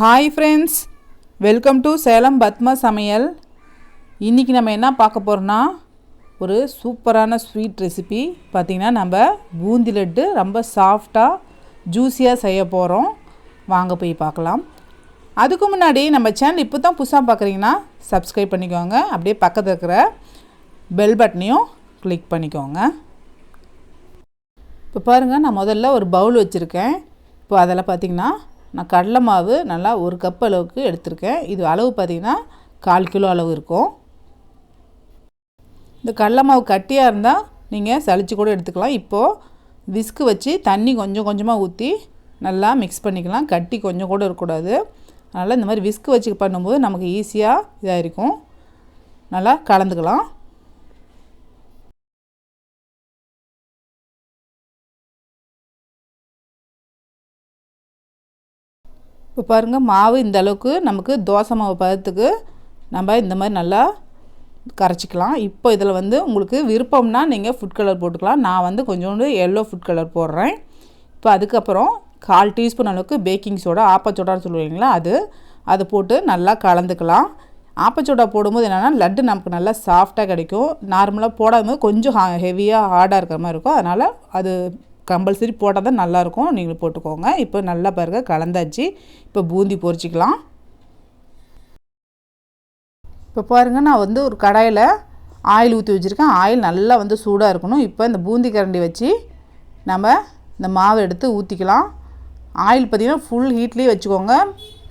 Hi friends, welcome to Salem Padma சமையல். இன்றைக்கி நம்ம என்ன பார்க்க போகிறோன்னா ஒரு சூப்பரான ஸ்வீட் ரெசிபி. பார்த்திங்கன்னா நம்ம பூந்தி லட்டு ரொம்ப சாஃப்டாக ஜூஸியாக செய்ய போகிறோம். வாங்க போய் பார்க்கலாம். அதுக்கு முன்னாடி நம்ம சேனல் இப்போ தான் புதுசாக பார்க்குறீங்கன்னா சப்ஸ்கிரைப் பண்ணிக்கோங்க. அப்படியே பக்கத்தில் இருக்கிற பெல் பட்டனையும் கிளிக் பண்ணிக்கோங்க. இப்போ பாருங்கள், நான் முதல்ல ஒரு பவுல் வச்சுருக்கேன். இப்போ அதில் பார்த்திங்கன்னா நான் கடலை மாவு நல்லா 1 கப் அளவுக்கு எடுத்திருக்கேன். இது அளவு பார்த்திங்கன்னா 1/4 கிலோ அளவு இருக்கும். இந்த கடலை மாவு கட்டியாக இருந்தால் நீங்கள் சளிச்சு கூட எடுத்துக்கலாம். இப்போது விஸ்கு வச்சு தண்ணி கொஞ்சம் கொஞ்சமாக ஊற்றி நல்லா மிக்ஸ் பண்ணிக்கலாம். கட்டி கொஞ்சம் கூட இருக்கக்கூடாது. அதனால் இந்த மாதிரி விஸ்கு வச்சு பண்ணும்போது நமக்கு ஈஸியாக இதாக இருக்கும். நல்லா கலந்துக்கலாம். இப்போ பாருங்கள், மாவு இந்த அளவுக்கு நமக்கு தோசை மாவு பதத்துக்கு நம்ம இந்த மாதிரி நல்லா கரைச்சிக்கலாம். இப்போ இதில் உங்களுக்கு விருப்பம்னா நீங்கள் ஃபுட் கலர் போட்டுக்கலாம். நான் கொஞ்சோண்டு எல்லோ ஃபுட் கலர் போடுறேன். இப்போ அதுக்கப்புறம் 1/4 டீஸ்பூன் அளவுக்கு பேக்கிங் சோடா, ஆப்பச்சோடான்னு சொல்லுவீங்களா, அதை போட்டு நல்லா கலந்துக்கலாம். ஆப்பச்சோடா போடும்போது என்னென்னா லட்டு நமக்கு நல்லா சாஃப்டாக கிடைக்கும். நார்மலாக போடாமல் கொஞ்சம் ஹெவியாக ஹார்டாக இருக்கிற மாதிரி இருக்கும். அதனால் அது கம்பல்சரி போட்டால் தான் நல்லாயிருக்கும். நீங்கள் போட்டுக்கோங்க. இப்போ நல்லா பாருங்கள், கலந்தாச்சு. இப்போ பூந்தி பொரிச்சிக்கலாம். இப்போ பாருங்கள், நான் ஒரு கடாயில் ஆயில் ஊற்றி வச்சுருக்கேன். ஆயில் நல்லா சூடாக இருக்கணும். இப்போ இந்த பூந்தி கரண்டி வச்சு நம்ம இந்த மாவை எடுத்து ஊற்றிக்கலாம். ஆயில் பார்த்திங்கன்னா ஃபுல் ஹீட்லேயே வச்சுக்கோங்க.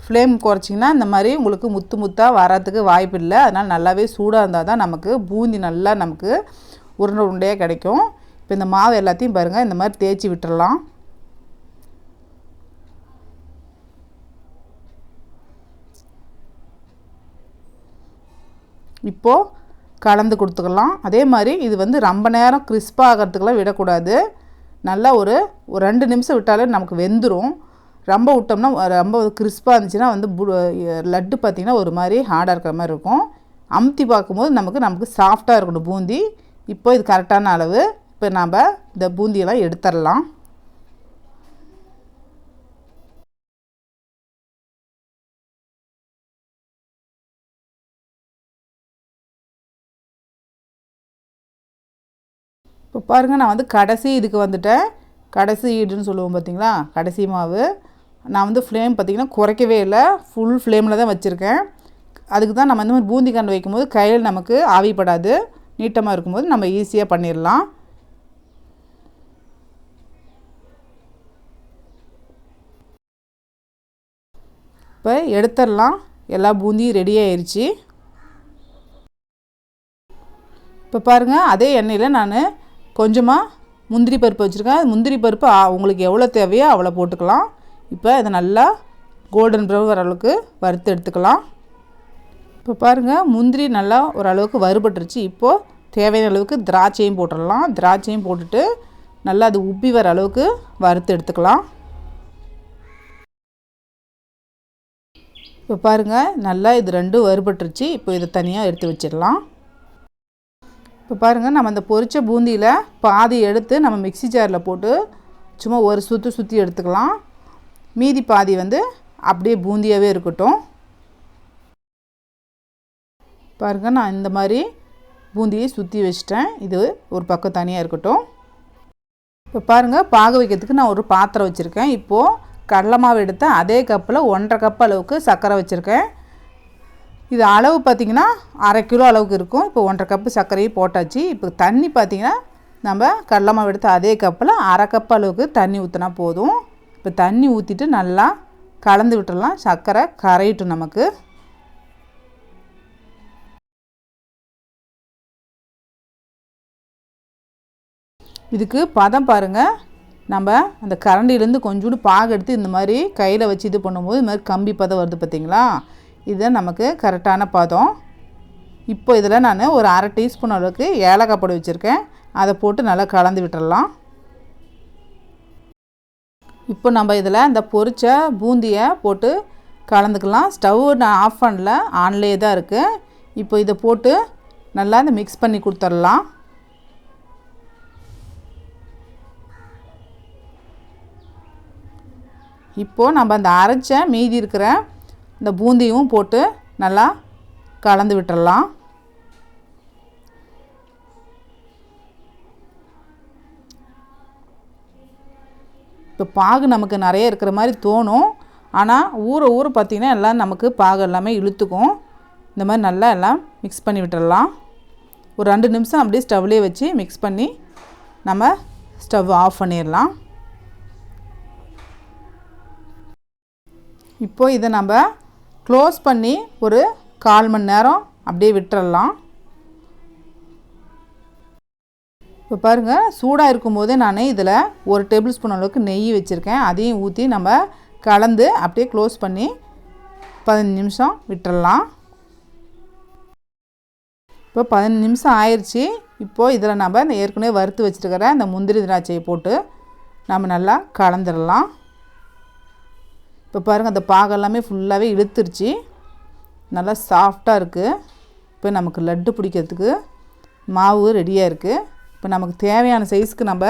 ஃப்ளேம் குறைச்சிங்கன்னா இந்த மாதிரி உங்களுக்கு முத்து முத்தாக வரத்துக்கு வாய்ப்பு இல்லை. அதனால் நல்லாவே சூடாக இருந்தால் தான் நமக்கு பூந்தி நல்லா நமக்கு உருண்டை உருண்டையாக கிடைக்கும். இப்போ இந்த மாவு எல்லாத்தையும் பாருங்கள், இந்த மாதிரி தேய்ச்சி விட்டுறலாம். இப்போது கலந்து கொடுத்துக்கலாம். அதே மாதிரி இது ரொம்ப நேரம் கிறிஸ்பாக ஆகிறதுக்கெலாம் விடக்கூடாது. நல்லா ஒரு 2 நிமிஷம் விட்டாலே நமக்கு வெந்துடும். ரொம்ப விட்டோம்னா ரொம்ப கிறிஸ்பாக இருந்துச்சுன்னா லட்டு பார்த்திங்கன்னா ஒரு மாதிரி ஹார்டாக இருக்கிற மாதிரி இருக்கும். அமுத்தி பார்க்கும்போது நமக்கு சாஃப்டாக இருக்கணும் பூந்தி. இப்போ இது கரெக்டான அளவு. இப்போ நாம் இந்த பூந்தியெல்லாம் எடுத்துடலாம். இப்போ பாருங்கள், நான் கடைசி இதுக்கு வந்துட்டேன். கடைசி ஈடுன்னு சொல்லுவோம் பார்த்திங்களா, கடைசி மாவு. நான் ஃப்ளேம் பார்த்திங்கன்னா குறைக்கவே இல்லை, ஃபுல் ஃப்ளேமில் தான் வச்சுருக்கேன். அதுக்கு தான் நம்ம இந்த மாதிரி பூந்தி கண்டு வைக்கும்போது கையில் நமக்கு ஆவிப்படாது. நீட்டமாக இருக்கும்போது நம்ம ஈஸியாக பண்ணிடலாம். இப்போ எடுத்துடலாம். எல்லா பூந்தியும் ரெடி ஆயிடுச்சு. இப்போ பாருங்கள், அதே எண்ணெயில் நான் கொஞ்சமாக முந்திரி பருப்பு வச்சுருக்கேன். முந்திரி பருப்பு உங்களுக்கு எவ்வளோ தேவையோ அவ்வளோ போட்டுக்கலாம். இப்போ இதை நல்லா கோல்டன் ப்ரௌன் வர அளவுக்கு வறுத்து எடுத்துக்கலாம். இப்போ பாருங்கள், முந்திரி நல்லா ஓரளவுக்கு வறுபட்டுருச்சு. இப்போது தேவையான அளவுக்கு திராட்சையும் போட்டுடலாம். திராட்சையும் போட்டுட்டு நல்லா அது உப்பி வர அளவுக்கு வறுத்து எடுத்துக்கலாம். இப்போ பாருங்கள், நல்லா இது 2 வறுபட்டுருச்சு. இப்போ இதை தனியாக எடுத்து வச்சிடலாம். இப்போ பாருங்கள், நம்ம அந்த பொரிச்ச பூந்தியில் பாதி எடுத்து நம்ம மிக்ஸி ஜாரில் போட்டு சும்மா ஒரு சுற்றி எடுத்துக்கலாம். மீதி பாதி அப்படியே பூந்தியாகவே இருக்கட்டும். பாருங்கள், நான் இந்த மாதிரி பூந்தியை சுற்றி வச்சிட்டேன். இது ஒரு பக்கம் தனியாக இருக்கட்டும். இப்போ பாருங்கள், பாகு வைக்கிறதுக்கு நான் ஒரு பாத்திரம் வச்சுருக்கேன். இப்போது கடலை மாவு எடுத்து அதே கப்பில் 1/2 கப் அளவுக்கு சர்க்கரை வச்சுருக்கேன். இது அளவு பார்த்திங்கன்னா 1/2 கிலோ அளவுக்கு இருக்கும். இப்போ 1/2 கப்பு சர்க்கரையும் போட்டாச்சு. இப்போ தண்ணி பார்த்திங்கன்னா நம்ம கடலை மாவு எடுத்து அதே கப்பில் 1/2 கப் அளவுக்கு தண்ணி ஊற்றினா போதும். இப்போ தண்ணி ஊற்றிட்டு நல்லா கலந்து விட்டுடலாம். சர்க்கரை கரையிட்டும் நமக்கு. இதுக்கு பதம் பாருங்கள், நம்ம அந்த கரண்டிலேருந்து கொஞ்சோண்டு பாகு எடுத்து இந்த மாதிரி கையில் வச்சு இது பண்ணும்போது இந்த மாதிரி கம்பி பதம் வருது பார்த்திங்களா, இதுதான் நமக்கு கரெக்டான பதம். இப்போ இதில் நான் ஒரு 1/2 டீஸ்பூன் அளவுக்கு ஏலக்காய் பொடி வச்சுருக்கேன். அதை போட்டு நல்லா கலந்து விட்டுடலாம். இப்போ நம்ம இதில் இந்த பொரிச்ச பூந்தியை போட்டு கலந்துக்கலாம். ஸ்டவ் நான் ஆஃப் பண்ணல, ஆன்லேயே தான் இருக்குது. இப்போ இதை போட்டு நல்லா இந்த மிக்ஸ் பண்ணி கொடுத்துடலாம். இப்போது நம்ம அந்த அரைச்ச மீதி இருக்கிற இந்த பூந்தியும் போட்டு நல்லா கலந்து விட்டுறலாம். இப்போ பாகு நமக்கு நிறைய இருக்கிற மாதிரி தோணும். ஆனால் ஊற பார்த்திங்கன்னா எல்லாம் நமக்கு பாகு எல்லாமே இழுத்துக்கும். இந்த மாதிரி நல்லா எல்லாம் மிக்ஸ் பண்ணி விட்டுடலாம். ஒரு 2 நிமிஷம் அப்படியே ஸ்டவ்லேயே வச்சு மிக்ஸ் பண்ணி நம்ம ஸ்டவ் ஆஃப் பண்ணிடலாம். இப்போது இதை நம்ம க்ளோஸ் பண்ணி ஒரு 1/4 மணி நேரம் அப்படியே விட்டுறலாம். இப்போ பாருங்கள், சூடாக இருக்கும்போதே நான் இதில் 1 டேபிள் ஸ்பூன் அளவுக்கு நெய் வச்சுருக்கேன். அதையும் ஊற்றி நம்ம கலந்து அப்படியே க்ளோஸ் பண்ணி 15 நிமிஷம் விட்டுறலாம். இப்போ 15 நிமிஷம் ஆயிடுச்சு. இப்போது இதில் நம்ம இந்த ஏற்கனவே வறுத்து வச்சுருக்கிற இந்த முந்திரி திராட்சையை போட்டு நம்ம நல்லா கலந்துடலாம். இப்போ பாருங்கள், அந்த பாகெல்லாமே ஃபுல்லாகவே இழுத்துருச்சு, நல்லா சாஃப்டாக இருக்குது. இப்போ நமக்கு லட்டு பிடிக்கிறதுக்கு மாவு ரெடியாக இருக்குது. இப்போ நமக்கு தேவையான சைஸ்க்கு நம்ம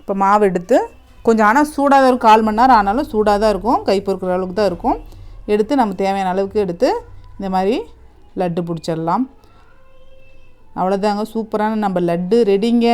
இப்போ மாவு எடுத்து கொஞ்சம், ஆனால் சூடாக தான் இருக்கும், 1/4 மணி நேரம் ஆனாலும் சூடாக தான் இருக்கும், கை பொறுக்கிற அளவுக்கு தான் இருக்கும். எடுத்து நம்ம தேவையான அளவுக்கு எடுத்து இந்த மாதிரி லட்டு பிடிச்சிடலாம். அவ்வளோதாங்க, சூப்பரான நம்ம லட்டு ரெடிங்க.